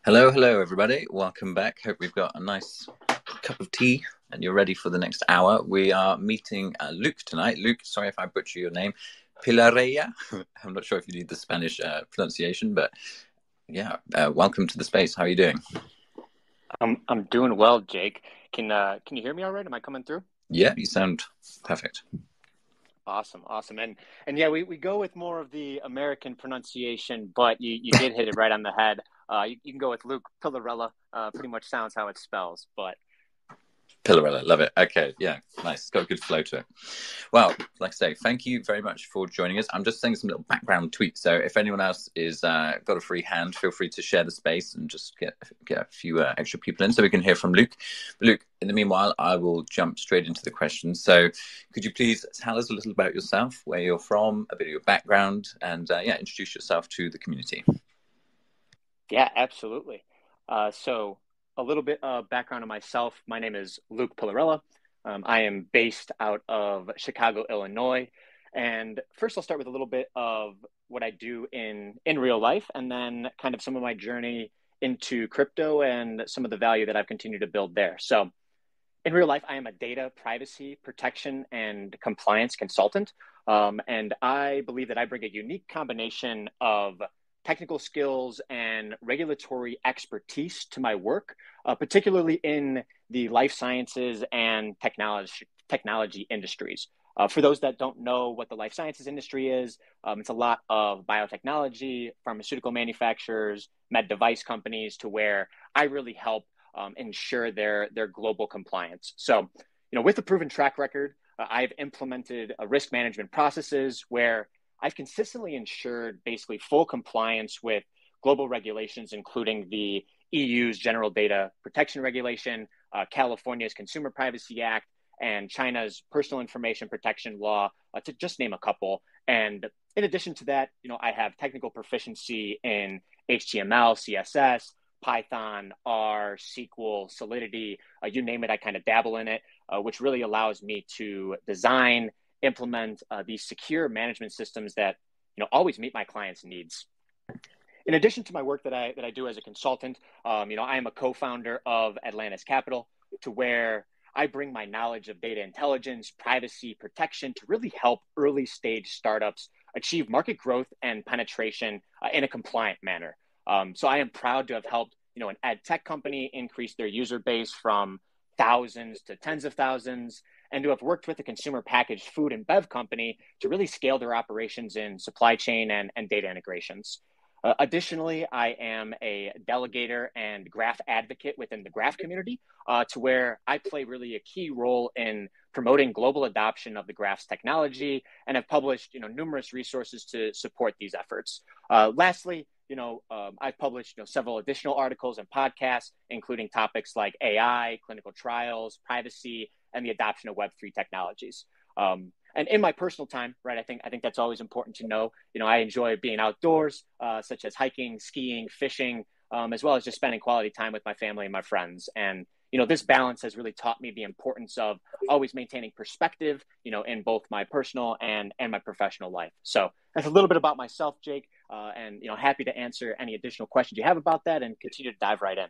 Hello, hello, everybody. Welcome back. Hope we've got a nice cup of tea and you're ready for the next hour. We are meeting Luke tonight. Luke, sorry if I butcher your name. Pillarella. I'm not sure if you need the Spanish pronunciation, but yeah, welcome to the space. How are you doing? I'm doing well, Jake. Can you hear me all right? Am I coming through? Yeah, you sound perfect. Awesome, awesome. And yeah, we go with more of the American pronunciation, but you did hit it right on the head. You can go with Luke Pillarella. Pretty much sounds how it spells, but Pillarella, love it. Okay, yeah, nice. It's got a good flow to it. Well, like I say, thank you very much for joining us. I'm just saying some little background tweets. So if anyone else is got a free hand, feel free to share the space and just get a few extra people in so we can hear from Luke. But Luke, in the meanwhile, I will jump straight into the questions. So could you please tell us a little about yourself, where you're from, a bit of your background, and introduce yourself to the community. yeah, absolutely. So a little bit of background on myself. My name is Luke Pillarella. I am based out of Chicago, Illinois. And first, I'll start with a little bit of what I do in real life, and then kind of some of my journey into crypto and some of the value that I've continued to build there. So, in real life, I am a data privacy protection and compliance consultant. And I believe that I bring a unique combination of technical skills and regulatory expertise to my work, particularly in the life sciences and technology industries. For those that don't know what the life sciences industry is, it's a lot of biotechnology, pharmaceutical manufacturers, med device companies, to where I really help ensure their global compliance. So, with a proven track record, I've implemented risk management processes where I've consistently ensured basically full compliance with global regulations, including the EU's General Data Protection Regulation, California's Consumer Privacy Act, and China's Personal Information Protection Law, to just name a couple. And in addition to that, I have technical proficiency in HTML, CSS, Python, R, SQL, Solidity, you name it, I kind of dabble in it, which really allows me to design, implement these secure management systems that always meet my clients' needs. In addition to my work that I do as a consultant, I am a co-founder of Atlantis Capital, to where I bring my knowledge of data intelligence, privacy protection to really help early stage startups achieve market growth and penetration in a compliant manner. So I am proud to have helped, an ed tech company increase their user base from thousands to tens of thousands, and to have worked with a consumer packaged food and bev company to really scale their operations in supply chain and data integrations. Additionally, I am a delegator and graph advocate within the graph community, to where I play really a key role in promoting global adoption of the graph's technology, and have published numerous resources to support these efforts. Lastly, I've published several additional articles and podcasts, including topics like AI, clinical trials, privacy, and the adoption of Web3 technologies. And in my personal time, right, I think that's always important to know. I enjoy being outdoors, such as hiking, skiing, fishing, as well as just spending quality time with my family and my friends. And this balance has really taught me the importance of always maintaining perspective, in both my personal and my professional life. So that's a little bit about myself, Jake, and happy to answer any additional questions you have about that, and continue to dive right in.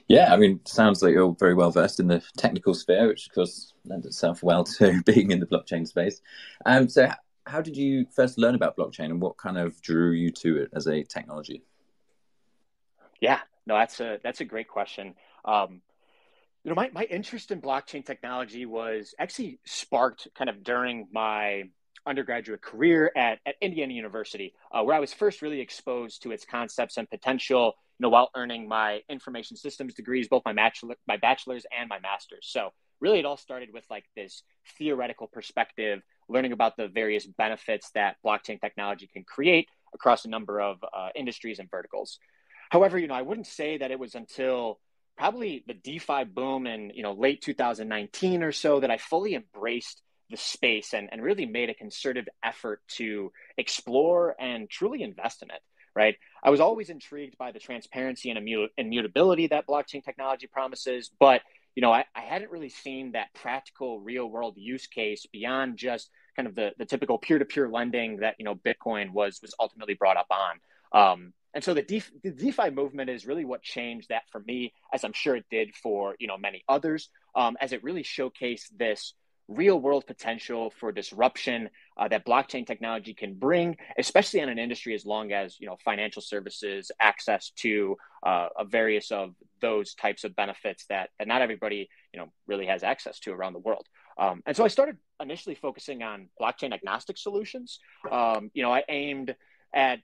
Yeah, I mean, sounds like you're very well versed in the technical sphere, which of course lends itself well to being in the blockchain space. So how did you first learn about blockchain, and what kind of drew you to it as a technology? Yeah, no, that's a great question. Um, my interest in blockchain technology was actually sparked kind of during my undergraduate career at Indiana University, where I was first really exposed to its concepts and potential, while earning my information systems degrees, both my bachelor's and my master's. So really, it all started with like this theoretical perspective, learning about the various benefits that blockchain technology can create across a number of industries and verticals. However, I wouldn't say that it was until probably the DeFi boom in late 2019 or so that I fully embraced the space and really made a concerted effort to explore and truly invest in it. Right. I was always intrigued by the transparency and immutability that blockchain technology promises, but I hadn't really seen that practical real world use case beyond just kind of the typical peer-to-peer lending that Bitcoin was ultimately brought up on. And so the DeFi movement is really what changed that for me, as I'm sure it did for many others, as it really showcased this real world potential for disruption that blockchain technology can bring, especially in an industry as long as financial services, access to various of those types of benefits that not everybody really has access to around the world. And so I started initially focusing on blockchain agnostic solutions. I aimed at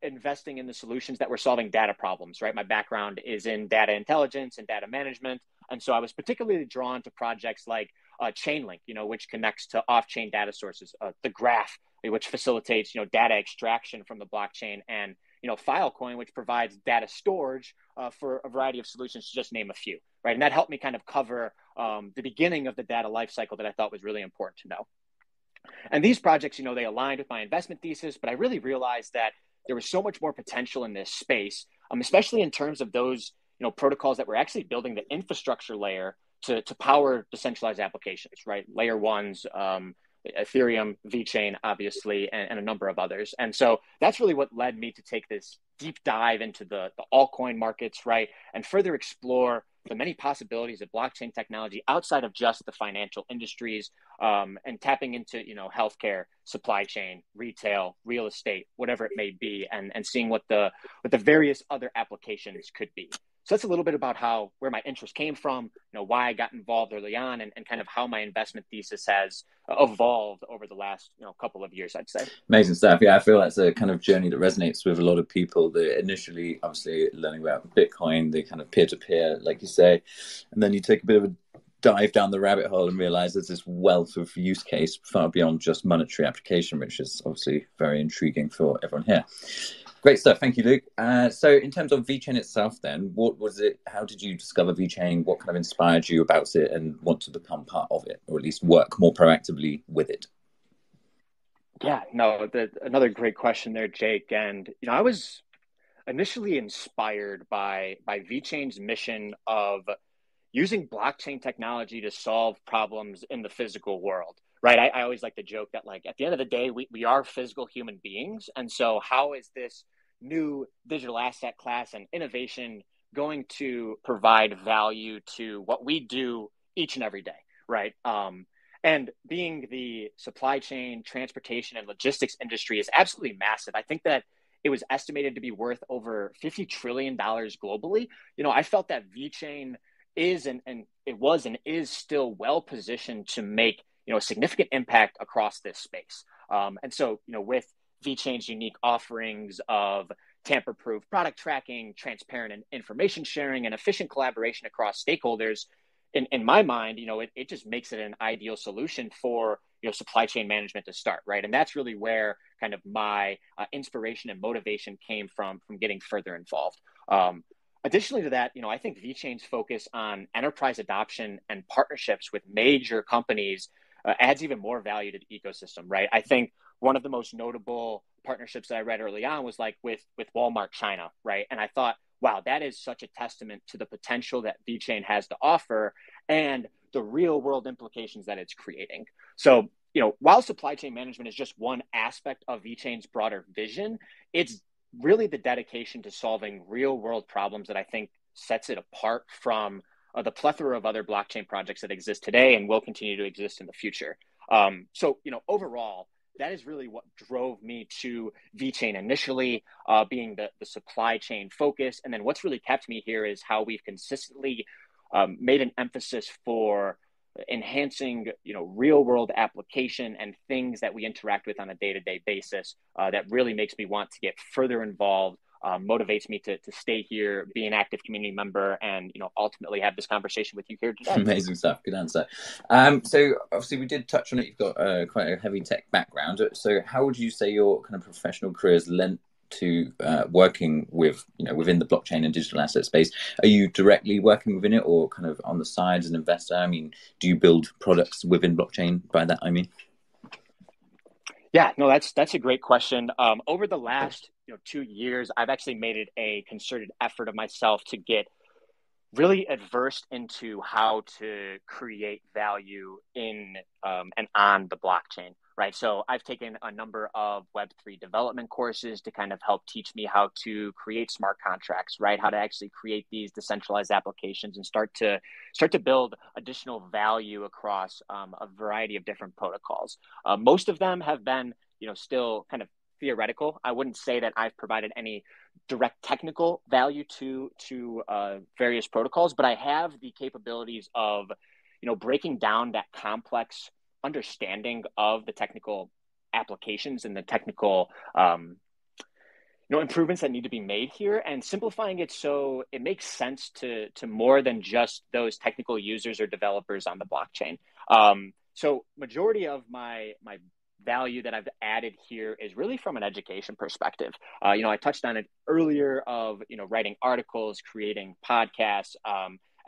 investing in the solutions that were solving data problems, right? My background is in data intelligence and data management. And so I was particularly drawn to projects like Chainlink, which connects to off-chain data sources, the Graph, which facilitates, data extraction from the blockchain, and, Filecoin, which provides data storage for a variety of solutions, to just name a few, right? And that helped me kind of cover the beginning of the data lifecycle that I thought was really important to know. And these projects, they aligned with my investment thesis, but I really realized that there was so much more potential in this space, especially in terms of those, protocols that were actually building the infrastructure layer to power decentralized applications, right? Layer ones, Ethereum, VeChain, obviously, and a number of others. And so that's really what led me to take this deep dive into the altcoin markets, right? And further explore the many possibilities of blockchain technology outside of just the financial industries, and tapping into, healthcare, supply chain, retail, real estate, whatever it may be, and seeing what the various other applications could be. So that's a little bit about where my interest came from, why I got involved early on, and kind of how my investment thesis has evolved over the last, couple of years, I'd say. Amazing stuff. Yeah, I feel that's a kind of journey that resonates with a lot of people. That initially, obviously, learning about Bitcoin, the kind of peer-to-peer, like you say, and then you take a bit of a dive down the rabbit hole and realize there's this wealth of use case far beyond just monetary application, which is obviously very intriguing for everyone here. Great stuff. Thank you, Luke. So in terms of VeChain itself, then, what was it? How did you discover VeChain? What kind of inspired you about it and want to become part of it, or at least work more proactively with it? Yeah, no, another great question there, Jake. And, I was initially inspired by VeChain's mission of using blockchain technology to solve problems in the physical world, right? I always like to joke that, like, at the end of the day, we are physical human beings. And so how is this new digital asset class and innovation going to provide value to what we do each and every day, right? And being the supply chain, transportation, and logistics industry is absolutely massive. I think that it was estimated to be worth over $50 trillion globally. I felt that VeChain is and it was and is still well positioned to make a significant impact across this space. And so with VeChain's unique offerings of tamper-proof product tracking, transparent information sharing, and efficient collaboration across stakeholders, in my mind, it just makes it an ideal solution for supply chain management to start, right? And that's really where kind of my inspiration and motivation came from getting further involved. Additionally to that, I think VeChain's focus on enterprise adoption and partnerships with major companies adds even more value to the ecosystem, right? I think one of the most notable partnerships that I read early on was like with Walmart China, right? And I thought, wow, that is such a testament to the potential that VeChain has to offer and the real world implications that it's creating. So, while supply chain management is just one aspect of VeChain's broader vision, it's really the dedication to solving real world problems that I think sets it apart from the plethora of other blockchain projects that exist today and will continue to exist in the future. So, overall, that is really what drove me to VeChain initially, being the supply chain focus. And then what's really kept me here is how we've consistently made an emphasis for enhancing, real world application and things that we interact with on a day-to-day basis that really makes me want to get further involved, motivates me to stay here, be an active community member, and ultimately have this conversation with you here today. Amazing stuff. Good answer. So obviously we did touch on it. You've got quite a heavy tech background. So how would you say your kind of professional career has lent to working with within the blockchain and digital asset space? Are you directly working within it, or kind of on the side as an investor? I mean, do you build products within blockchain? By that I mean. Yeah, no, that's a great question. Over the last 2 years, I've actually made it a concerted effort of myself to get really adversed into how to create value in and on the blockchain, right? So I've taken a number of Web3 development courses to kind of help teach me how to create smart contracts, right? How to actually create these decentralized applications and start to build additional value across a variety of different protocols. Most of them have been, still kind of theoretical. I wouldn't say that I've provided any direct technical value to various protocols, but I have the capabilities of, breaking down that complex understanding of the technical applications and the technical improvements that need to be made here, and simplifying it so it makes sense to more than just those technical users or developers on the blockchain. So majority of my value that I've added here is really from an education perspective. I touched on it earlier of, writing articles, creating podcasts,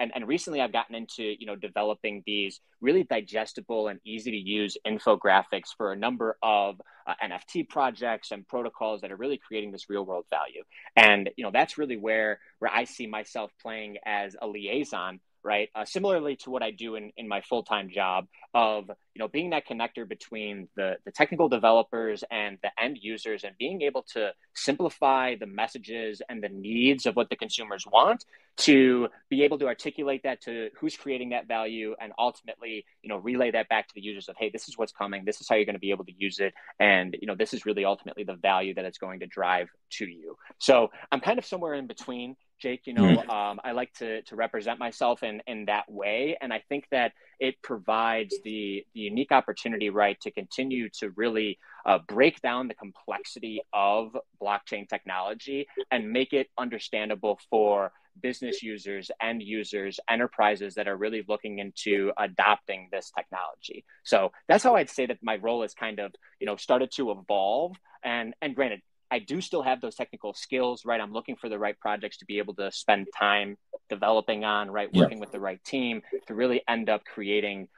and recently I've gotten into, developing these really digestible and easy to use infographics for a number of NFT projects and protocols that are really creating this real world value. And, that's really where I see myself playing as a liaison, right? Similarly to what I do in my full-time job of, being that connector between the technical developers and the end users, and being able to simplify the messages and the needs of what the consumers want, to be able to articulate that to who's creating that value, and ultimately, relay that back to the users of, hey, this is what's coming. This is how you're going to be able to use it. And, this is really ultimately the value that it's going to drive to you. So I'm kind of somewhere in between, Jake. I like to represent myself in that way. And I think that it provides the unique opportunity, right, to continue to really break down the complexity of blockchain technology and make it understandable for business users, end users, enterprises that are really looking into adopting this technology. So that's how I'd say that my role has kind of, started to evolve. And granted, I do still have those technical skills, right? I'm looking for the right projects to be able to spend time developing on, right? Working with the right team to really end up creating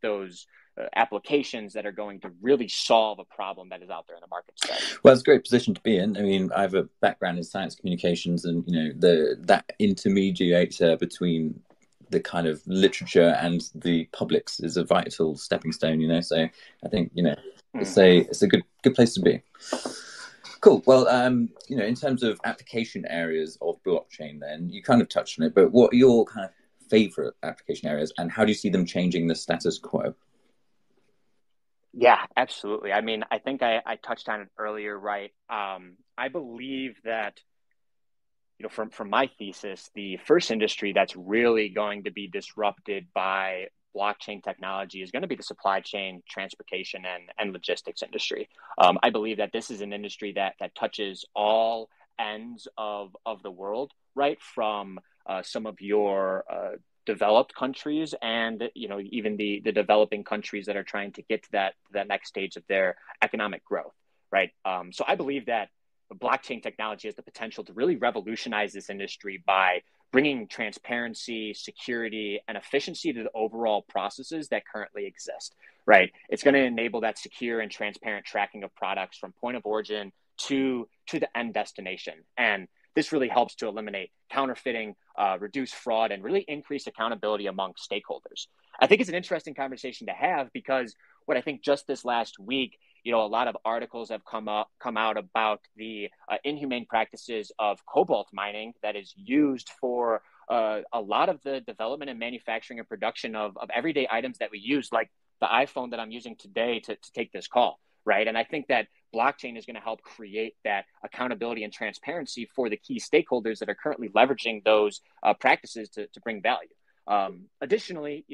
those applications that are going to really solve a problem that is out there in the market today. Well, it's a great position to be in. I mean, I have a background in science communications, and that intermediator between the kind of literature and the publics is a vital stepping stone. So I think it's a good place to be. Cool. Well, in terms of application areas of blockchain, then you kind of touched on it, but what are your kind of favorite application areas, and how do you see them changing the status quo? Yeah, absolutely. I mean, I think I touched on it earlier, right? I believe that, from my thesis, the first industry that's really going to be disrupted by blockchain technology is going to be the supply chain, transportation, and logistics industry. I believe that this is an industry that touches all ends of the world, right? From some of your developed countries and even the developing countries that are trying to get to that next stage of their economic growth, right? So I believe that blockchain technology has the potential to really revolutionize this industry by bringing transparency, security, and efficiency to the overall processes that currently exist, right? It's going to enable that secure and transparent tracking of products from point of origin to the end destination. And this really helps to eliminate counterfeiting, reduce fraud, and really increase accountability among stakeholders. I think it's an interesting conversation to have because what I think just this last week, a lot of articles have come out about the inhumane practices of cobalt mining that is used for a lot of the development and manufacturing and production of everyday items that we use, like the iPhone that I'm using today to take this call, right? And I think that blockchain is going to help create that accountability and transparency for the key stakeholders that are currently leveraging those practices to bring value. Additionally,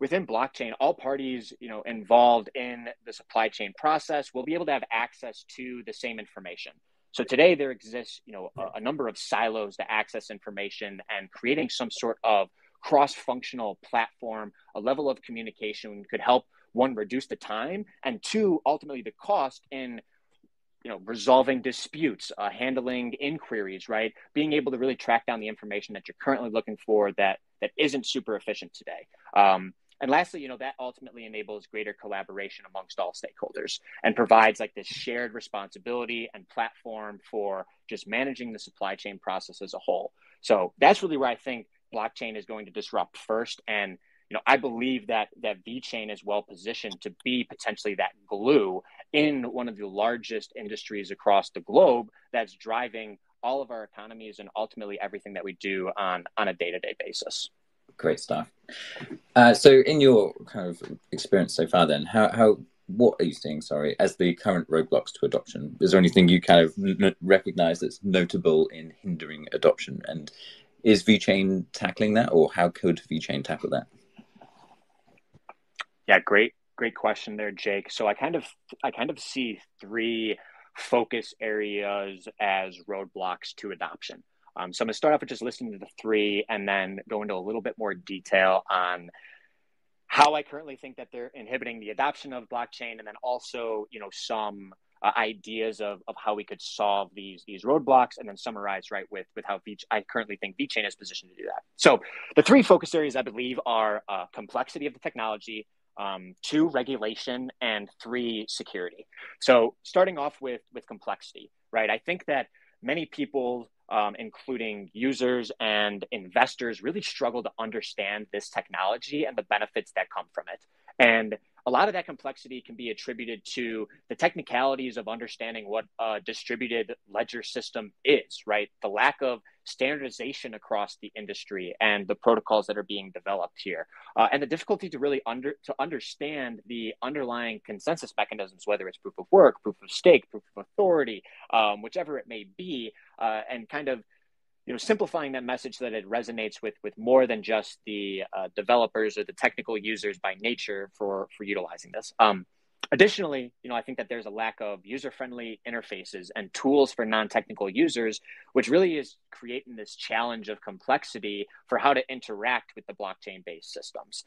within blockchain, all parties, involved in the supply chain process will be able to have access to the same information. So today there exists, a number of silos to access information, and creating some sort of cross-functional platform, a level of communication could help, one, reduce the time, and two, ultimately the cost in resolving disputes, handling inquiries, right? Being able to really track down the information that you're currently looking for that isn't super efficient today. And lastly, that ultimately enables greater collaboration amongst all stakeholders and provides like this shared responsibility and platform for just managing the supply chain process as a whole. So that's really where I think blockchain is going to disrupt first. And, I believe that VeChain is well positioned to be potentially that glue in one of the largest industries across the globe that's driving all of our economies and ultimately everything that we do on a day-to-day basis. Great stuff. So in your kind of experience so far then, what are you seeing, as the current roadblocks to adoption? Is there anything you kind of recognize that's notable in hindering adoption? And is VeChain tackling that, or how could VeChain tackle that? Yeah, great question there, Jake. So I kind of see three focus areas as roadblocks to adoption. So I'm going to start off with just listening to the three and then go into a little bit more detail on how I currently think that they're inhibiting the adoption of blockchain, and then also, some ideas of how we could solve these roadblocks, and then summarize with how I currently think VeChain is positioned to do that. So the three focus areas I believe are complexity of the technology, 2, regulation, and 3, security. So starting off with complexity, right? I think that many people, including users and investors, really struggle to understand this technology and the benefits that come from it. And a lot of that complexity can be attributed to the technicalities of understanding what a distributed ledger system is, right? The lack of standardization across the industry and the protocols that are being developed here, and the difficulty to really understand the underlying consensus mechanisms, whether it's proof of work, proof of stake, proof of authority, whichever it may be, and kind of simplifying that message so that it resonates with more than just the developers or the technical users by nature for utilizing this. Additionally, I think that there's a lack of user-friendly interfaces and tools for non-technical users, which really is creating this challenge of complexity for how to interact with the blockchain-based systems.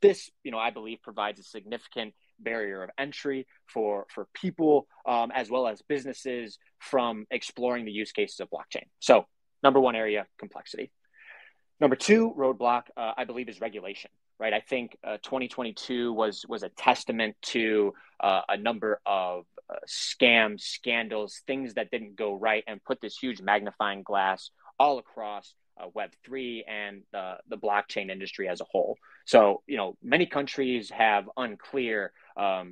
This, I believe, provides a significant barrier of entry for people as well as businesses from exploring the use cases of blockchain. So, number one area, complexity. Number 2 roadblock, I believe, is regulation, right? I think 2022 was a testament to a number of scams, scandals, things that didn't go right, and put this huge magnifying glass all across Web3 and the blockchain industry as a whole. So, many countries have unclear,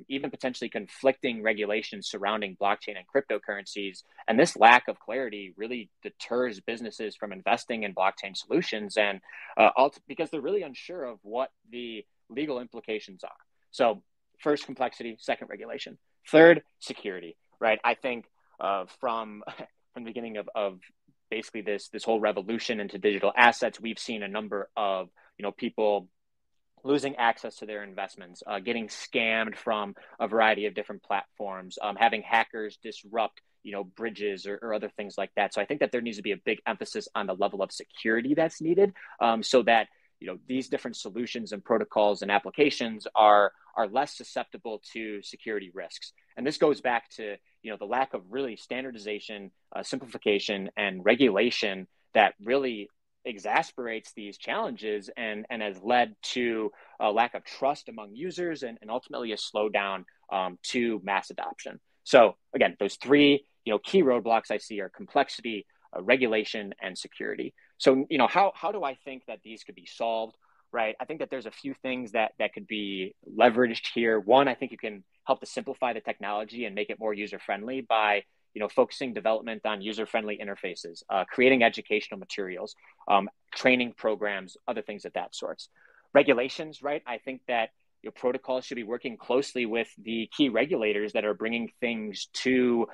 even potentially conflicting regulations surrounding blockchain and cryptocurrencies. And this lack of clarity really deters businesses from investing in blockchain solutions, and because they're really unsure of what the legal implications are. So first, complexity; second, regulation; third, security, right? I think from the beginning of basically this whole revolution into digital assets, we've seen a number of people losing access to their investments, getting scammed from a variety of different platforms, having hackers disrupt bridges or other things like that. So I think that there needs to be a big emphasis on the level of security that's needed, so that these different solutions and protocols and applications are less susceptible to security risks. And this goes back to the lack of really standardization, simplification, and regulation that really exasperates these challenges and has led to a lack of trust among users and ultimately a slowdown to mass adoption. So again, those 3 key roadblocks I see are complexity, regulation, and security. So how do I think that these could be solved? Right. I think that there's a few things that could be leveraged here. One, I think you can help to simplify the technology and make it more user-friendly by focusing development on user-friendly interfaces, creating educational materials, training programs, other things of that sorts. Regulations, right? I think that protocols should be working closely with the key regulators that are bringing things to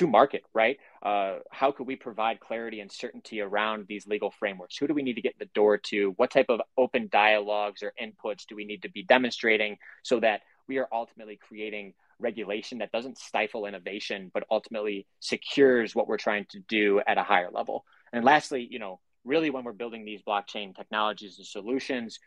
market, right? How could we provide clarity and certainty around these legal frameworks? Who do we need to get in the door to? What type of open dialogues or inputs do we need to be demonstrating so that we are ultimately creating regulation that doesn't stifle innovation, but ultimately secures what we're trying to do at a higher level? And lastly, really when we're building these blockchain technologies and solutions,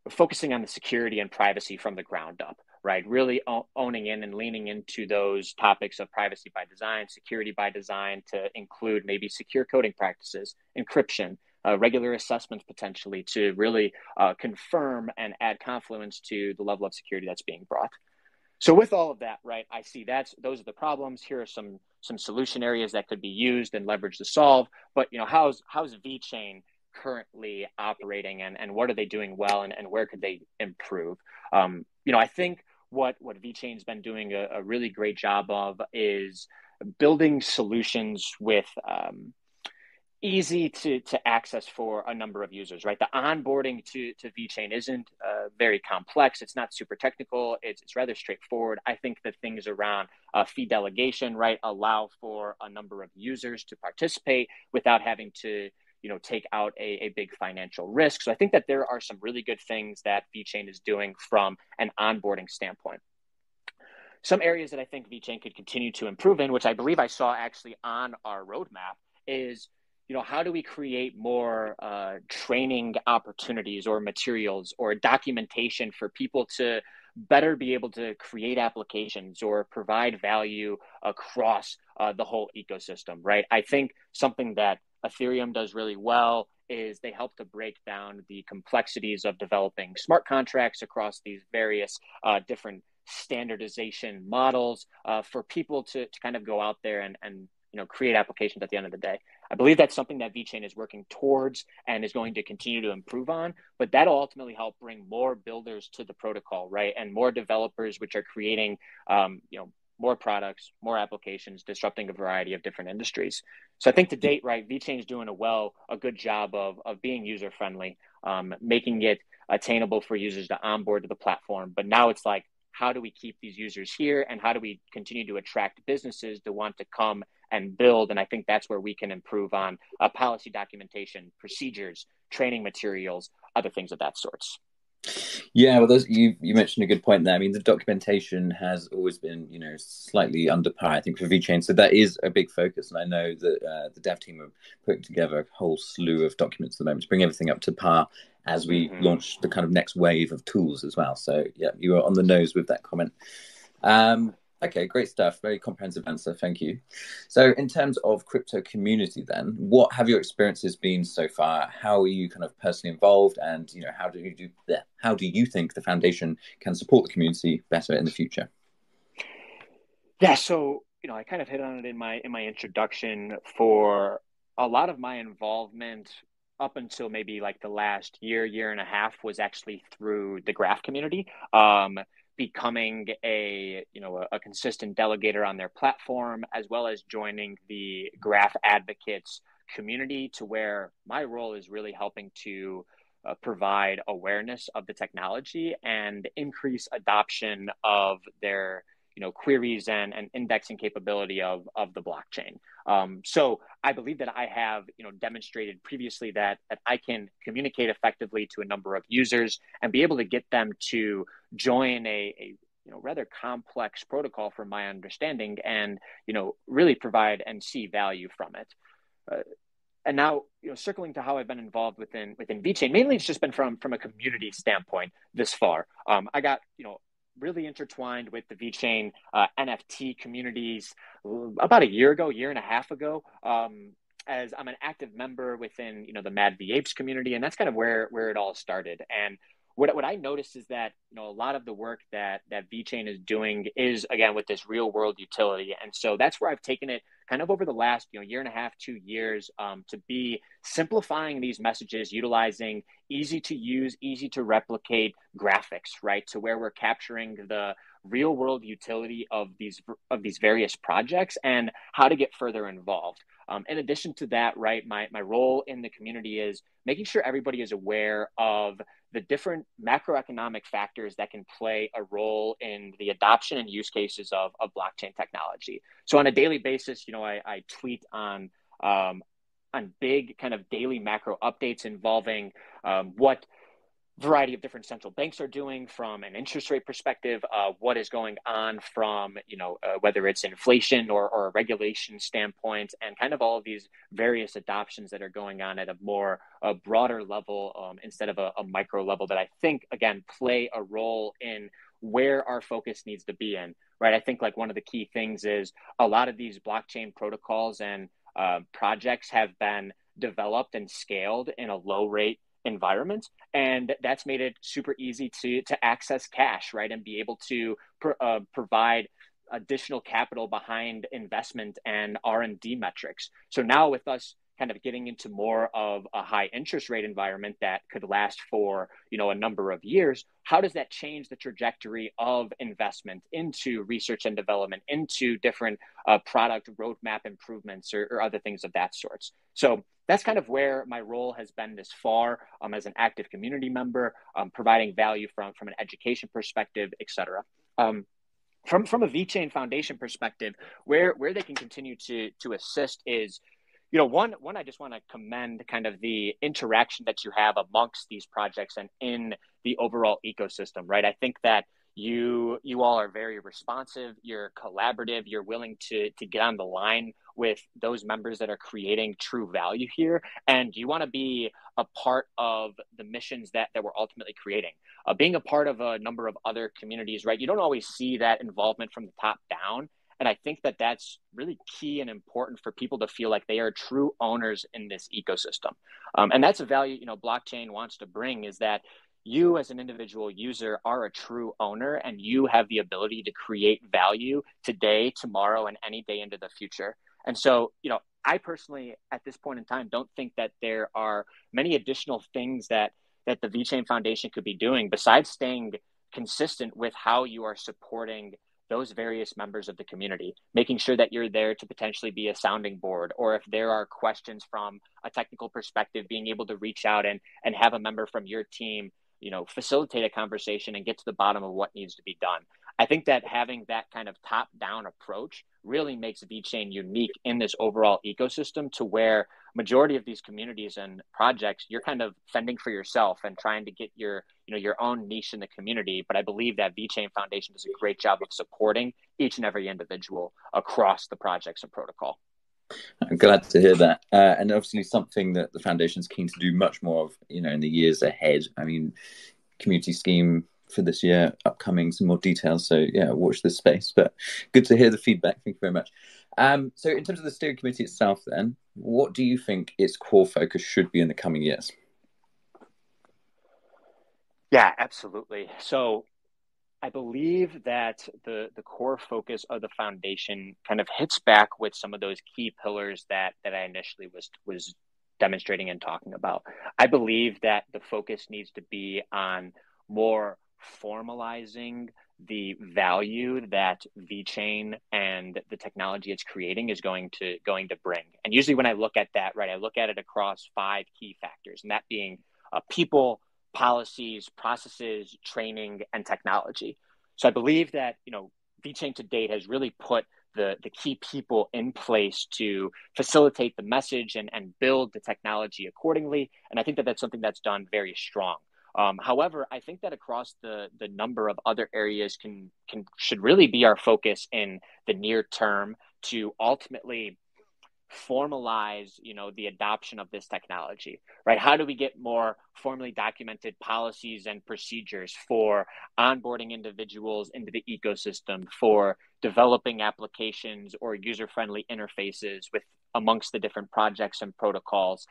focusing on the security and privacy from the ground up, right? Really owning in and leaning into those topics of privacy by design, security by design, to include maybe secure coding practices, encryption, regular assessments potentially, to really confirm and add confluence to the level of security that's being brought. So with all of that, right, I see those are the problems. Here are some solution areas that could be used and leveraged to solve. But how's VeChain currently operating, and what are they doing well, and where could they improve? I think what VeChain's been doing a really great job of is building solutions with easy to access for a number of users, right? The onboarding to VeChain isn't very complex. It's not super technical. It's rather straightforward. I think the things around fee delegation, right, allow for a number of users to participate without having to take out a big financial risk. So I think that there are some really good things that VeChain is doing from an onboarding standpoint. Some areas that I think VeChain could continue to improve in, which I believe I saw actually on our roadmap, is how do we create more training opportunities or materials or documentation for people to better be able to create applications or provide value across the whole ecosystem, right? I think something that Ethereum does really well is they help to break down the complexities of developing smart contracts across these various different standardization models for people to kind of go out there and create applications at the end of the day. I believe that's something that VeChain is working towards and is going to continue to improve on, but that'll ultimately help bring more builders to the protocol, right? And more developers, which are creating, more products, more applications, disrupting a variety of different industries. So I think to date, right, VeChain is doing a good job of being user-friendly, making it attainable for users to onboard to the platform. But now it's like, how do we keep these users here, and how do we continue to attract businesses to want to come and build? And I think that's where we can improve on policy documentation, procedures, training materials, other things of that sorts. Yeah, well, you mentioned a good point there. I mean, the documentation has always been, slightly under par, I think, for VeChain. So that is a big focus. And I know that the dev team are putting together a whole slew of documents at the moment to bring everything up to par as we launch the kind of next wave of tools as well. So, yeah, you were on the nose with that comment. Okay, great stuff. Very comprehensive answer. Thank you. So in terms of crypto community then, what have your experiences been so far? How are you kind of personally involved? And, how do you think the foundation can support the community better in the future? Yeah, so, I kind of hit on it in my introduction. For a lot of my involvement up until maybe like the last year and a half was actually through the Graph community. Becoming a consistent delegator on their platform, as well as joining the Graph Advocates community, to where my role is really helping to provide awareness of the technology and increase adoption of their queries and indexing capability of the blockchain. So I believe that I have demonstrated previously that I can communicate effectively to a number of users and be able to get them to join a rather complex protocol, from my understanding, and really provide and see value from it. And now, circling to how I've been involved within VeChain, mainly it's just been from a community standpoint this far. I got really intertwined with the VeChain NFT communities about a year and a half ago, as I'm an active member within the Mad V Apes community, and that's kind of where it all started. And what I noticed is that a lot of the work that VeChain is doing is, again, with this real world utility, and so that's where I've taken it kind of over the last year and a half, 2 years, to be simplifying these messages, utilizing easy to use, easy to replicate graphics, right, to where we're capturing the real world utility of these various projects and how to get further involved. In addition to that, right, my role in the community is making sure everybody is aware of the different macroeconomic factors that can play a role in the adoption and use cases of blockchain technology. So on a daily basis, I tweet on big kind of daily macro updates involving what variety of different central banks are doing from an interest rate perspective, what is going on from, whether it's inflation or a regulation standpoint, and kind of all of these various adoptions that are going on at a broader level, instead of a micro level, that I think, again, play a role in where our focus needs to be in, right? I think like one of the key things is a lot of these blockchain protocols and projects have been developed and scaled in a low rate environment, and that's made it super easy to access cash, right, and be able to provide additional capital behind investment and R&D metrics. So now with us kind of getting into more of a high interest rate environment that could last for, a number of years, how does that change the trajectory of investment into research and development, into different product roadmap improvements or other things of that sort? So that's kind of where my role has been this far, as an active community member, providing value from an education perspective, et cetera. From a VeChain Foundation perspective, where they can continue to assist is, one, I just want to commend kind of the interaction that you have amongst these projects and in the overall ecosystem, right? I think that you all are very responsive, you're collaborative, you're willing to get on the line with those members that are creating true value here, and you want to be a part of the missions that we're ultimately creating. Being a part of a number of other communities, right? You don't always see that involvement from the top down. And I think that that's really key and important for people to feel like they are true owners in this ecosystem. And that's a value, blockchain wants to bring, is that you as an individual user are a true owner, and you have the ability to create value today, tomorrow, and any day into the future. And so, I personally, at this point in time, don't think that there are many additional things that the VeChain Foundation could be doing besides staying consistent with how you are supporting those various members of the community, making sure that you're there to potentially be a sounding board, or if there are questions from a technical perspective, being able to reach out and have a member from your team, facilitate a conversation and get to the bottom of what needs to be done. I think that having that kind of top-down approach really makes VeChain unique in this overall ecosystem, to where majority of these communities and projects, you're kind of fending for yourself and trying to get your own niche in the community. But I believe that VeChain Foundation does a great job of supporting each and every individual across the projects and protocol. I'm glad to hear that. And obviously something that the foundation is keen to do much more of, in the years ahead. I mean, community scheme for this year upcoming, some more details. So yeah, watch this space. But good to hear the feedback. Thank you very much. So in terms of the steering committee itself then, what do you think its core focus should be in the coming years? Yeah, absolutely. So I believe that the core focus of the foundation kind of hits back with some of those key pillars that I initially was demonstrating and talking about. I believe that the focus needs to be on more formalizing the value that VeChain and the technology it's creating is going to bring. And usually when I look at that, right, I look at it across 5 key factors, and that being people, policies, processes, training, and technology. So I believe that, VeChain to date has really put the key people in place to facilitate the message and build the technology accordingly. And I think that that's something that's done very strong. However, I think that across the number of other areas should really be our focus in the near term to ultimately formalize, the adoption of this technology, right? How do we get more formally documented policies and procedures for onboarding individuals into the ecosystem, for developing applications or user-friendly interfaces with amongst the different projects and protocols?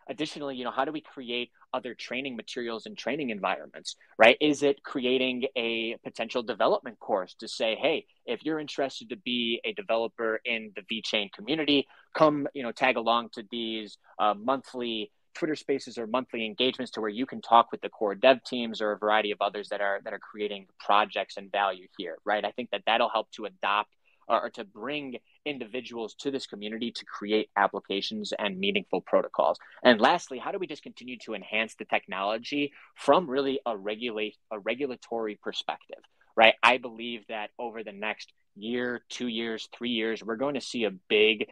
Additionally, how do we create other training materials and training environments, right? Is it creating a potential development course to say, hey, if you're interested to be a developer in the VeChain community, come, tag along to these monthly Twitter spaces or monthly engagements to where you can talk with the core dev teams or a variety of others that are creating projects and value here, right? I think that that'll help to adopt or to bring individuals to this community to create applications and meaningful protocols. And lastly, how do we just continue to enhance the technology from really a regulatory perspective, right? I believe that over the next year, 2 years, 3 years, we're going to see a big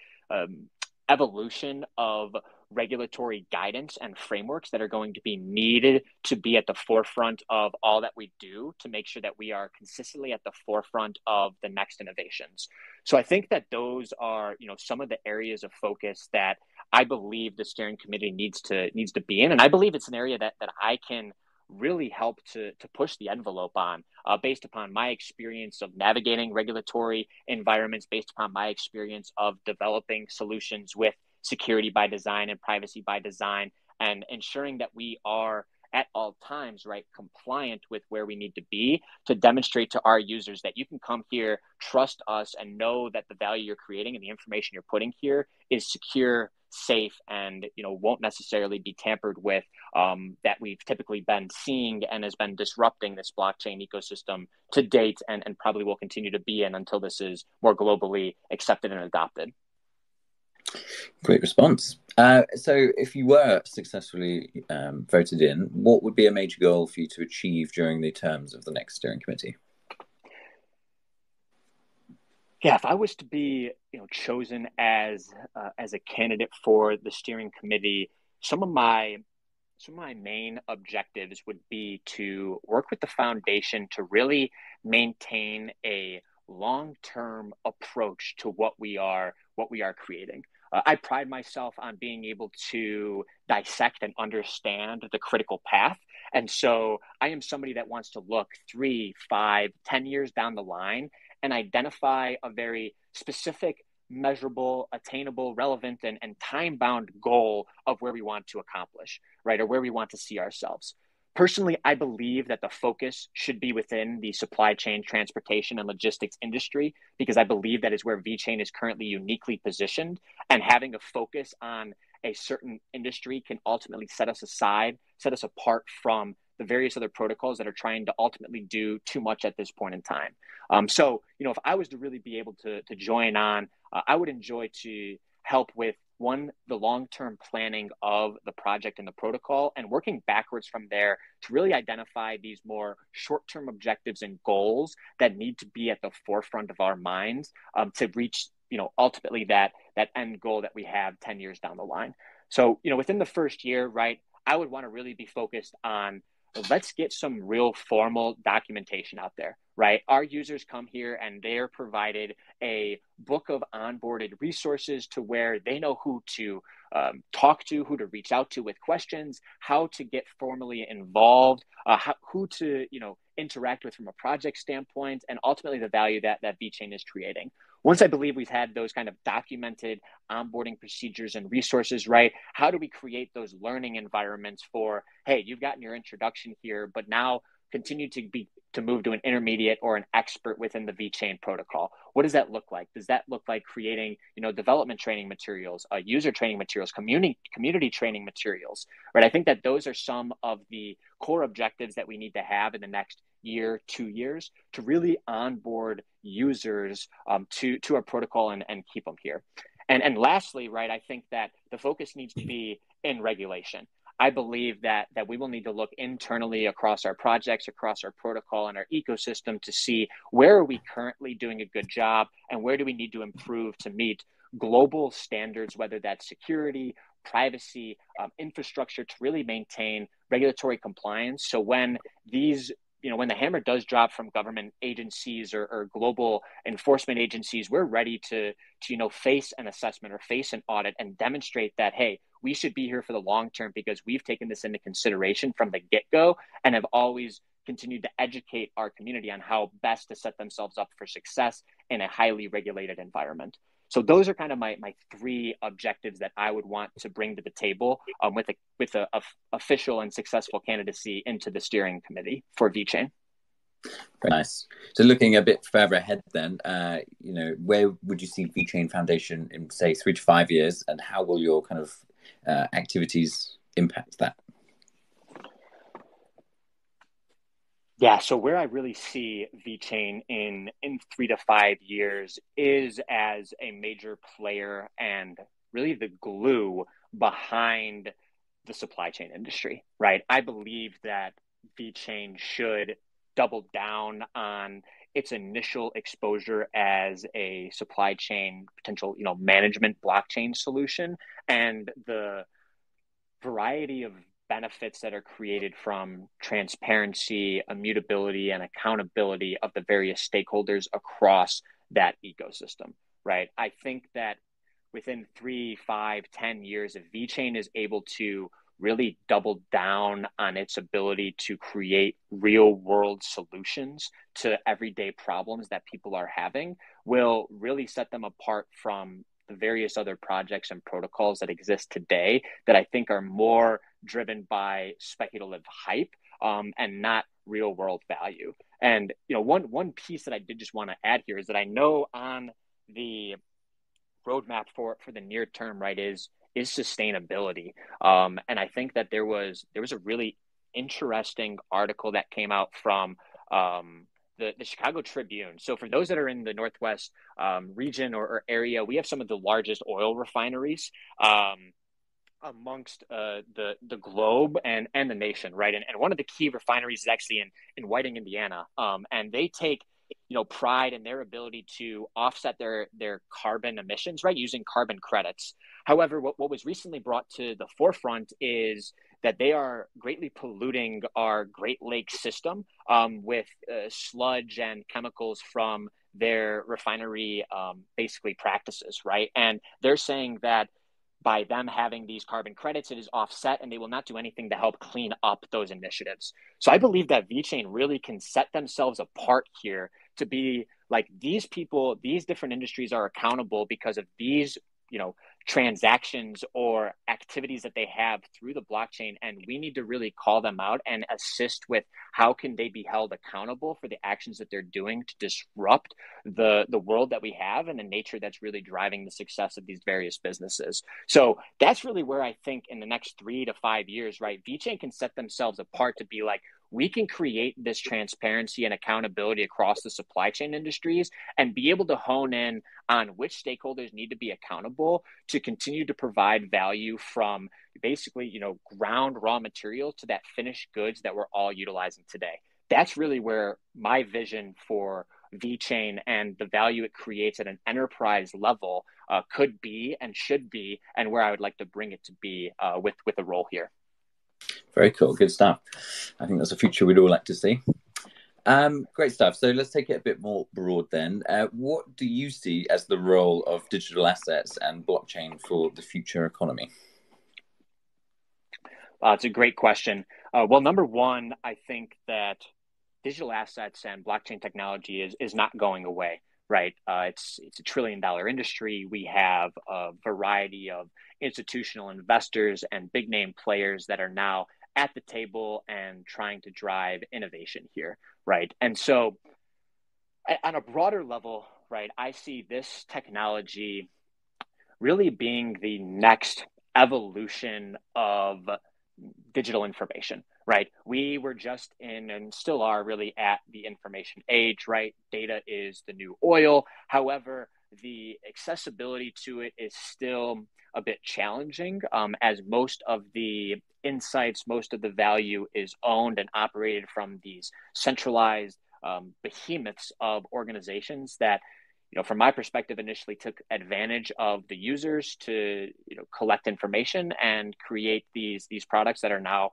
evolution of regulatory guidance and frameworks that are going to be needed to be at the forefront of all that we do to make sure that we are consistently at the forefront of the next innovations. So I think that those are, some of the areas of focus that I believe the steering committee needs to be in. And I believe it's an area that I can really help to push the envelope on based upon my experience of navigating regulatory environments, based upon my experience of developing solutions with security by design and privacy by design, and ensuring that we are at all times, right, compliant with where we need to be to demonstrate to our users that you can come here, trust us, and know that the value you're creating and the information you're putting here is secure, safe and, won't necessarily be tampered with, that we've typically been seeing and has been disrupting this blockchain ecosystem to date, and probably will continue to be in until this is more globally accepted and adopted. Great response. So if you were successfully voted in, what would be a major goal for you to achieve during the terms of the next steering committee? Yeah, if I was to be, chosen as a candidate for the steering committee, some of my main objectives would be to work with the foundation to really maintain a long-term approach to what we are creating. I pride myself on being able to dissect and understand the critical path. And so I am somebody that wants to look 3, 5, 10 years down the line and identify a very specific, measurable, attainable, relevant, and time-bound goal of where we want to accomplish, right? Or where we want to see ourselves. Personally, I believe that the focus should be within the supply chain, transportation, and logistics industry, because I believe that is where VeChain is currently uniquely positioned, and having a focus on a certain industry can ultimately set us apart from the various other protocols that are trying to ultimately do too much at this point in time. So, if I was to really be able to join on, I would enjoy to help with the long-term planning of the project and the protocol, and working backwards from there to really identify these more short-term objectives and goals that need to be at the forefront of our minds, to reach, ultimately that end goal that we have 10 years down the line. So, within the first year, right, I would want to really be focused on, let's get some real formal documentation out there, right? Our users come here and they're provided a book of onboarded resources to where they know who to talk to, who to reach out to with questions, how to get formally involved, who to, interact with from a project standpoint, and ultimately the value that VeChain is creating. Once I believe we've had those kind of documented onboarding procedures and resources, right, how do we create those learning environments for, hey, you've gotten your introduction here, but now continue to move to an intermediate or an expert within the VeChain protocol? What does that look like? Does that look like creating, development training materials, user training materials, community training materials, right? I think that those are some of the core objectives that we need to have in the next year, 2 years, to really onboard users to our protocol and keep them here. And lastly, right, I think that the focus needs to be in regulation. I believe that we will need to look internally across our projects, across our protocol and our ecosystem to see where are we currently doing a good job and where do we need to improve to meet global standards, whether that's security, privacy, infrastructure, to really maintain regulatory compliance. So when when the hammer does drop from government agencies or global enforcement agencies, we're ready to face an assessment or face an audit and demonstrate that, hey, we should be here for the long term because we've taken this into consideration from the get-go and have always continued to educate our community on how best to set themselves up for success in a highly regulated environment. So those are kind of my 3 objectives that I would want to bring to the table with a official and successful candidacy into the steering committee for VeChain. Very nice. So looking a bit further ahead then, where would you see VeChain Foundation in, say, 3 to 5 years, and how will your kind of activities impact that? Yeah, so where I really see VeChain in 3 to 5 years is as a major player and really the glue behind the supply chain industry, right? I believe that VeChain should double down on its initial exposure as a supply chain potential, management blockchain solution, and the variety of benefits that are created from transparency, immutability, and accountability of the various stakeholders across that ecosystem, right? I think that within 3, 5, 10 years, if VeChain is able to really double down on its ability to create real world solutions to everyday problems that people are having, will really set them apart from the various other projects and protocols that exist today that I think are more driven by speculative hype and not real world value. And one piece that I did just want to add here is that I know on the roadmap for the near term, right, is is sustainability. And I think that there was a really interesting article that came out from the Chicago Tribune. So for those that are in the Northwest region or area, we have some of the largest oil refineries amongst the globe and the nation, right? And one of the key refineries is actually in Whiting, Indiana, and they take pride in their ability to offset their carbon emissions, right, using carbon credits. However, what was recently brought to the forefront is that they are greatly polluting our Great Lakes system with sludge and chemicals from their refinery basically practices, right? And they're saying that by them having these carbon credits, it is offset, and they will not do anything to help clean up those initiatives. So I believe that VeChain really can set themselves apart here to be like, these people, these different industries are accountable because of these, transactions or activities that they have through the blockchain. And we need to really call them out and assist with how can they be held accountable for the actions that they're doing to disrupt the world that we have and the nature that's really driving the success of these various businesses. So that's really where I think in the next 3 to 5 years, right, VeChain can set themselves apart to be like, we can create this transparency and accountability across the supply chain industries and be able to hone in on which stakeholders need to be accountable to continue to provide value from basically, ground raw material to that finished goods that we're all utilizing today. That's really where my vision for VeChain and the value it creates at an enterprise level could be and should be, and where I would like to bring it to be with a role here. Very cool. Good stuff. I think that's a future we'd all like to see. Great stuff. So let's take it a bit more broad then. What do you see as the role of digital assets and blockchain for the future economy? It's a great question. Well, number one, I think that digital assets and blockchain technology is not going away, right? It's a $1 trillion industry. We have a variety of institutional investors and big name players that are now at the table and trying to drive innovation here, right? And so on a broader level, right, I see this technology really being the next evolution of digital information, right? We were just in and still are really at the information age, right? Data is the new oil. However, the accessibility to it is still a bit challenging, as most of the insights, most of the value is owned and operated from these centralized behemoths of organizations that, from my perspective, initially took advantage of the users to, collect information and create these products that are now,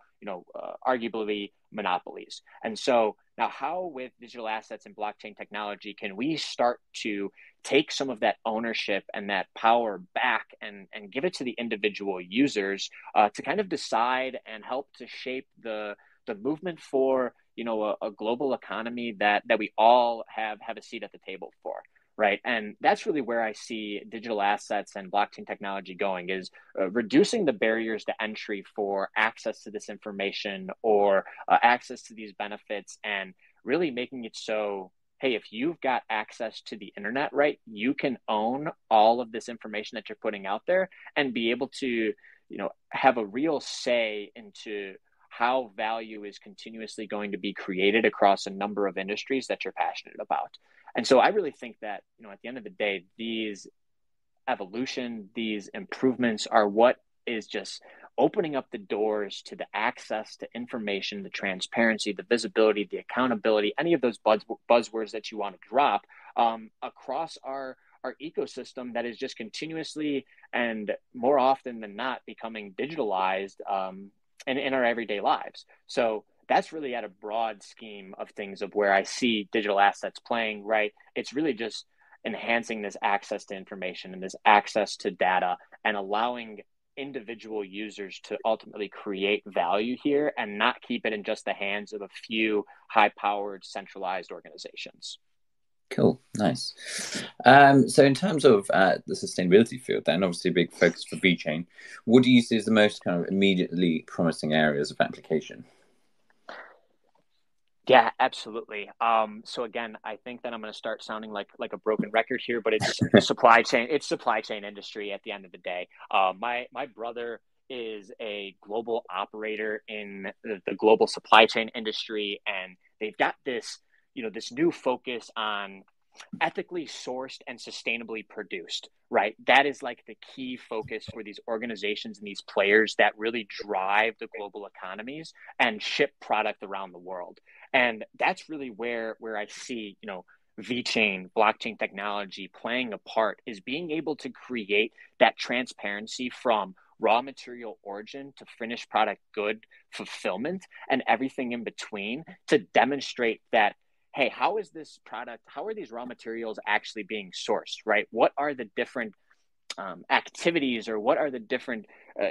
arguably monopolies. And so now, how with digital assets and blockchain technology can we start to take some of that ownership and that power back and give it to the individual users to kind of decide and help to shape the movement for, a global economy that we all have a seat at the table for. Right. And that's really where I see digital assets and blockchain technology going, is reducing the barriers to entry for access to this information or access to these benefits, and really making it so, hey, if you've got access to the internet, right, you can own all of this information that you're putting out there and be able to, have a real say into how value is continuously going to be created across a number of industries that you're passionate about. And so I really think that, at the end of the day, these improvements are what is just opening up the doors to the access to information, the transparency, the visibility, the accountability, any of those buzzwords that you want to drop across our ecosystem that is just continuously and more often than not becoming digitalized in our everyday lives. So that's really at a broad scheme of things of where I see digital assets playing, right? It's really just enhancing this access to information and this access to data and allowing individual users to ultimately create value here and not keep it in just the hands of a few high-powered centralized organizations. Cool. Nice. So in terms of the sustainability field, then obviously a big focus for VeChain, what do you see as the most kind of immediately promising areas of application? Yeah, absolutely. So again, I think that I'm going to start sounding like a broken record here, but it's supply chain. It's supply chain industry at the end of the day. My brother is a global operator in the global supply chain industry, and they've got this, this new focus on ethically sourced and sustainably produced, right? That is like the key focus for these organizations and these players that really drive the global economies and ship product around the world. And that's really where I see, VeChain, blockchain technology playing a part, is being able to create that transparency from raw material origin to finished product good fulfillment and everything in between, to demonstrate that, hey, how is this product, how are these raw materials actually being sourced, right? What are the different activities, or what are the different uh,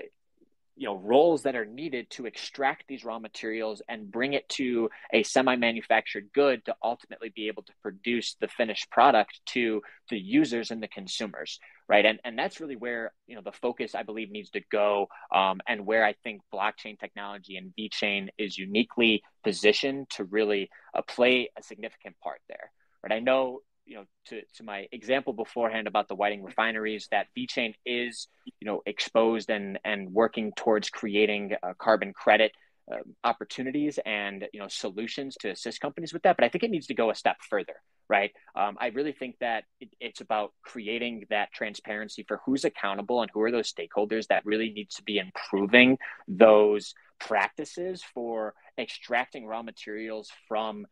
roles that are needed to extract these raw materials and bring it to a semi-manufactured good to ultimately be able to produce the finished product to the users and the consumers, right? And that's really where the focus, I believe, needs to go, and where I think blockchain technology and VeChain is uniquely positioned to really play a significant part there, right? I know, to my example beforehand about the Whiting refineries, that VeChain is exposed and working towards creating carbon credit opportunities and solutions to assist companies with that. But I think it needs to go a step further, right? I really think that it's about creating that transparency for who's accountable and who are those stakeholders that really needs to be improving those practices for extracting raw materials from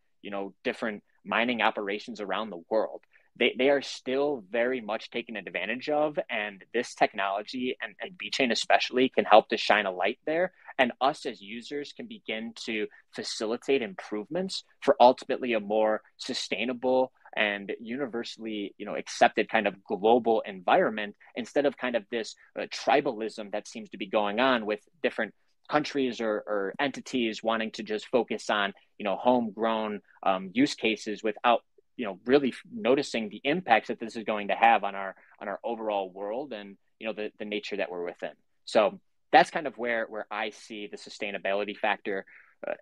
different mining operations around the world. They are still very much taken advantage of, and this technology and VeChain especially can help to shine a light there, and us as users can begin to facilitate improvements for ultimately a more sustainable and universally accepted kind of global environment, instead of kind of this tribalism that seems to be going on with different countries or entities wanting to just focus on homegrown use cases without really noticing the impacts that this is going to have on our overall world and the nature that we're within. So that's kind of where I see the sustainability factor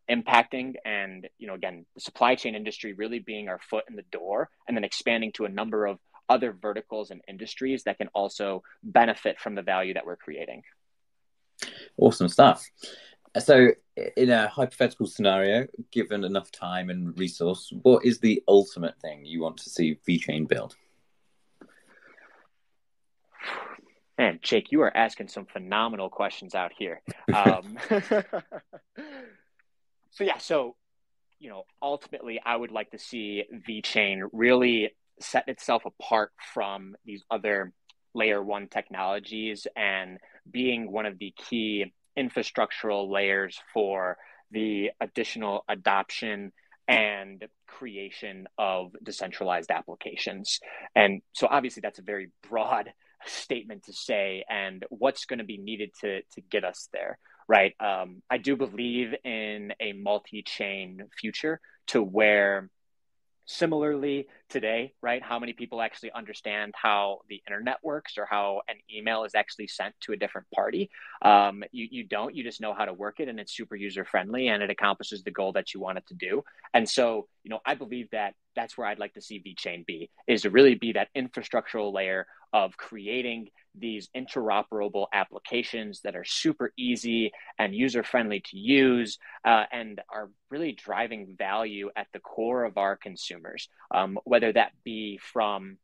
impacting, and again, the supply chain industry really being our foot in the door, and then expanding to a number of other verticals and industries that can also benefit from the value that we're creating. Awesome stuff. So, in a hypothetical scenario, given enough time and resource, what is the ultimate thing you want to see VeChain build? Man, Jake, you are asking some phenomenal questions out here. So ultimately, I would like to see VeChain really set itself apart from these other layer one technologies, and being one of the key infrastructural layers for the additional adoption and creation of decentralized applications. And so obviously that's a very broad statement to say, and what's going to be needed to get us there, right? I do believe in a multi-chain future, to where, similarly today, right, how many people actually understand how the internet works, or how an email is actually sent to a different party? You don't. You just know how to work it, and it's super user friendly, and it accomplishes the goal that you want it to do. And so I believe that that's where I'd like to see VeChain be, is to really be that infrastructural layer of creating these interoperable applications that are super easy and user friendly to use, and are really driving value at the core of our consumers, whether that be from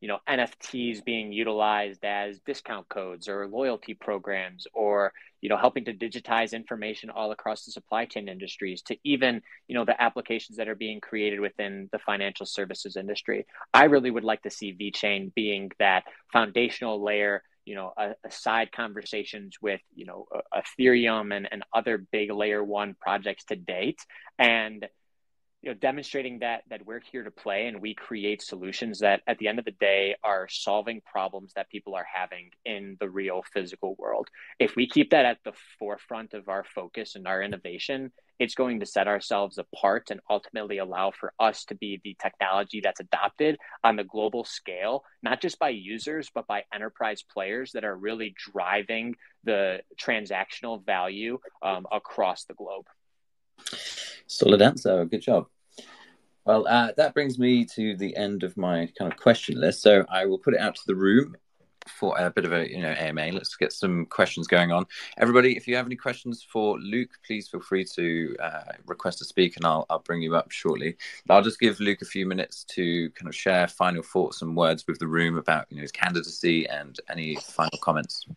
NFTs being utilized as discount codes or loyalty programs, or helping to digitize information all across the supply chain industries, to even the applications that are being created within the financial services industry. I really would like to see VeChain being that foundational layer, aside conversations with Ethereum and other big layer one projects to date, and demonstrating that we're here to play, and we create solutions that at the end of the day are solving problems that people are having in the real physical world. If we keep that at the forefront of our focus and our innovation, it's going to set ourselves apart and ultimately allow for us to be the technology that's adopted on the global scale, not just by users, but by enterprise players that are really driving the transactional value across the globe. Solid answer. Good job. Well, that brings me to the end of my kind of question list. So I will put it out to the room for a bit of a AMA. Let's get some questions going on. Everybody, if you have any questions for Luke, please feel free to request to speak, and I'll bring you up shortly. But I'll just give Luke a few minutes to kind of share final thoughts and words with the room about his candidacy and any final comments.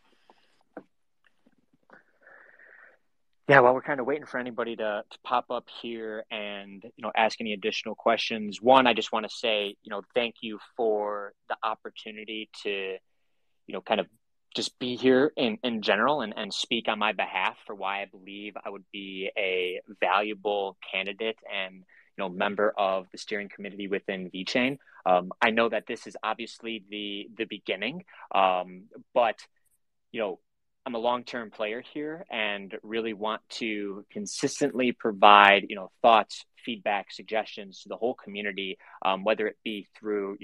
Yeah, well, we're kind of waiting for anybody to pop up here and ask any additional questions. One, I just want to say thank you for the opportunity to kind of just be here in general and speak on my behalf for why I believe I would be a valuable candidate and member of the steering committee within VeChain. I know that this is obviously the beginning, but I'm a long-term player here and really want to consistently provide, thoughts, feedback, suggestions to the whole community, whether it be through,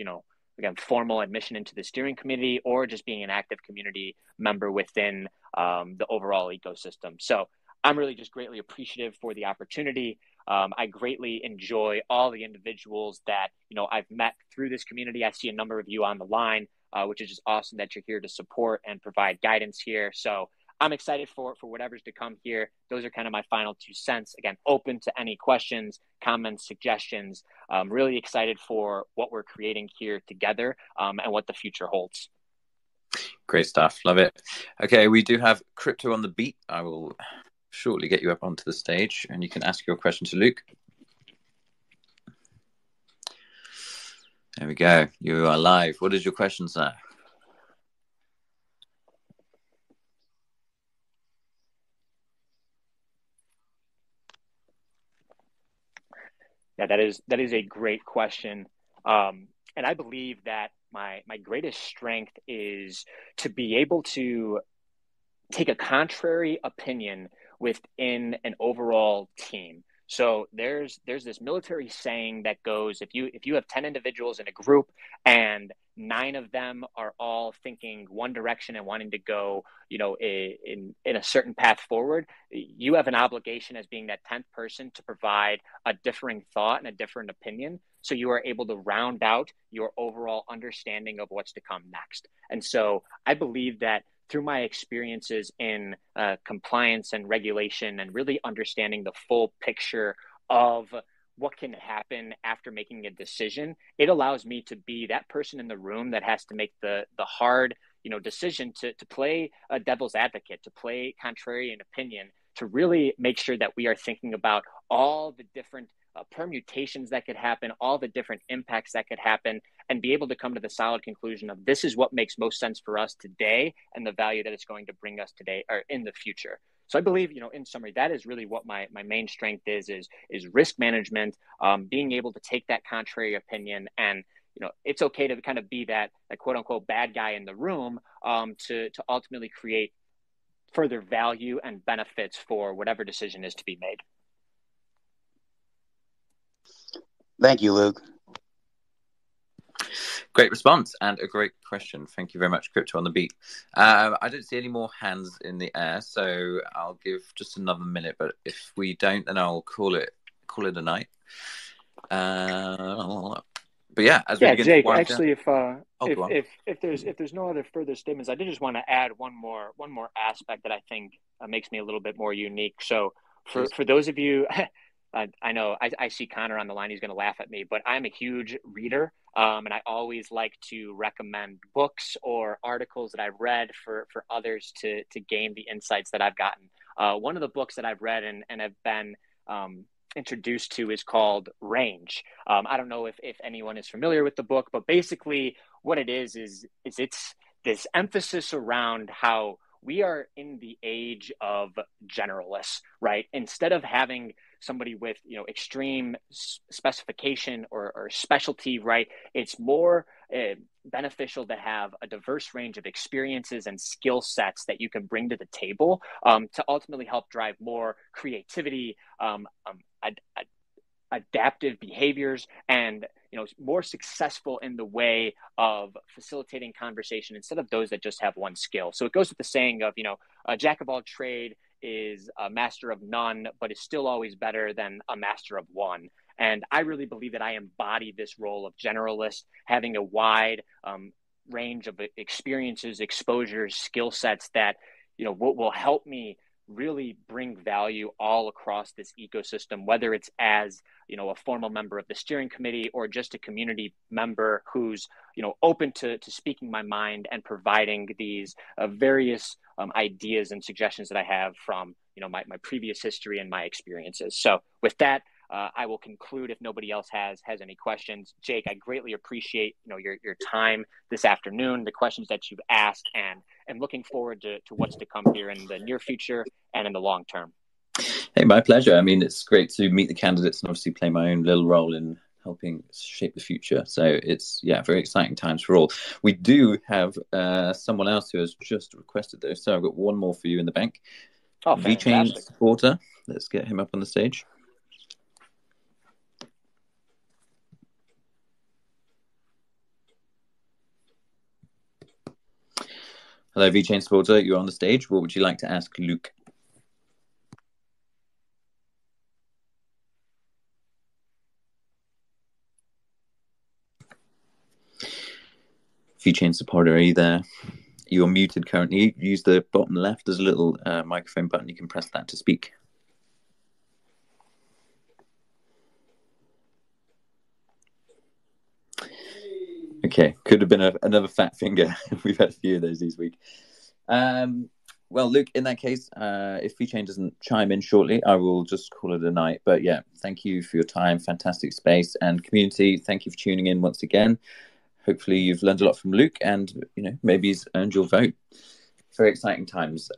again, formal admission into the steering committee or just being an active community member within the overall ecosystem. So I'm really just greatly appreciative for the opportunity. I greatly enjoy all the individuals that, I've met through this community. I see a number of you on the line. Which is just awesome that you're here to support and provide guidance here. So I'm excited for whatever's to come here. Those are kind of my final 2 cents. Again, open to any questions, comments, suggestions. Really excited for what we're creating here together and what the future holds. Great stuff. Love it. Okay, we do have Crypto on the beat. I will shortly get you up onto the stage and you can ask your question to Luke. There we go. You are live. What is your question, sir? Yeah, that is a great question. And I believe that my greatest strength is to be able to take a contrary opinion within an overall team. So there's this military saying that goes, if you have 10 individuals in a group and 9 of them are all thinking one direction and wanting to go, in a certain path forward, you have an obligation as being that 10th person to provide a differing thought and a different opinion. So you are able to round out your overall understanding of what's to come next. And so I believe that through my experiences in compliance and regulation and really understanding the full picture of what can happen after making a decision, it allows me to be that person in the room that has to make the hard decision to play a devil's advocate, to play contrarian opinion, to really make sure that we are thinking about all the different permutations that could happen, all the different impacts that could happen, and be able to come to the solid conclusion of this is what makes most sense for us today and the value that it's going to bring us today or in the future. So I believe, in summary, that is really what my main strength is risk management, being able to take that contrary opinion and, it's okay to kind of be that quote unquote bad guy in the room to ultimately create further value and benefits for whatever decision is to be made. Thank you, Luke. Great response and a great question. Thank you very much, Crypto on the beat. I don't see any more hands in the air, so I'll give just another minute. But if we don't, then I'll call it a night. But yeah, as we begin Jake, to wind actually, down... if there's no other further statements, I did just want to add one more aspect that I think makes me a little bit more unique. So for those of you, I know I see Connor on the line. He's going to laugh at me, but I'm a huge reader, and I always like to recommend books or articles that I've read for others to gain the insights that I've gotten. One of the books that I've read and have been introduced to is called Range. I don't know if anyone is familiar with the book, but basically what it is it's this emphasis around how we are in the age of generalists, right? Instead of having somebody with extreme specification or specialty, right? It's more beneficial to have a diverse range of experiences and skill sets that you can bring to the table to ultimately help drive more creativity, adaptive behaviors, and more successful in the way of facilitating conversation instead of those that just have one skill. So it goes with the saying of a jack of all trade is a master of none, but is still always better than a master of one. And I really believe that I embody this role of generalist, having a wide range of experiences, exposures, skill sets that, will help me really bring value all across this ecosystem, whether it's as, a formal member of the steering committee or just a community member who's, open to speaking my mind and providing these various ideas and suggestions that I have from, my previous history and my experiences. So with that, I will conclude if nobody else has any questions. Jake, I greatly appreciate your time this afternoon, the questions that you've asked, and looking forward to what's to come here in the near future and in the long term. Hey, my pleasure. I mean, it's great to meet the candidates and obviously play my own little role in helping shape the future. So it's, very exciting times for all. We do have someone else who has just requested though. So I've got one more for you in the bank. Oh, VeChain supporter. Let's get him up on the stage. Hello, VeChain supporter. You're on the stage. What would you like to ask Luke? VeChain supporter, are you there? You're muted currently. Use the bottom left. There's a little microphone button. You can press that to speak. Okay, could have been another fat finger. We've had a few of those this week. Well, Luke, in that case, if VeChain doesn't chime in shortly, I will just call it a night. But yeah, thank you for your time. Fantastic space. And community, thank you for tuning in once again. Hopefully you've learned a lot from Luke and, maybe he's earned your vote. Very exciting times.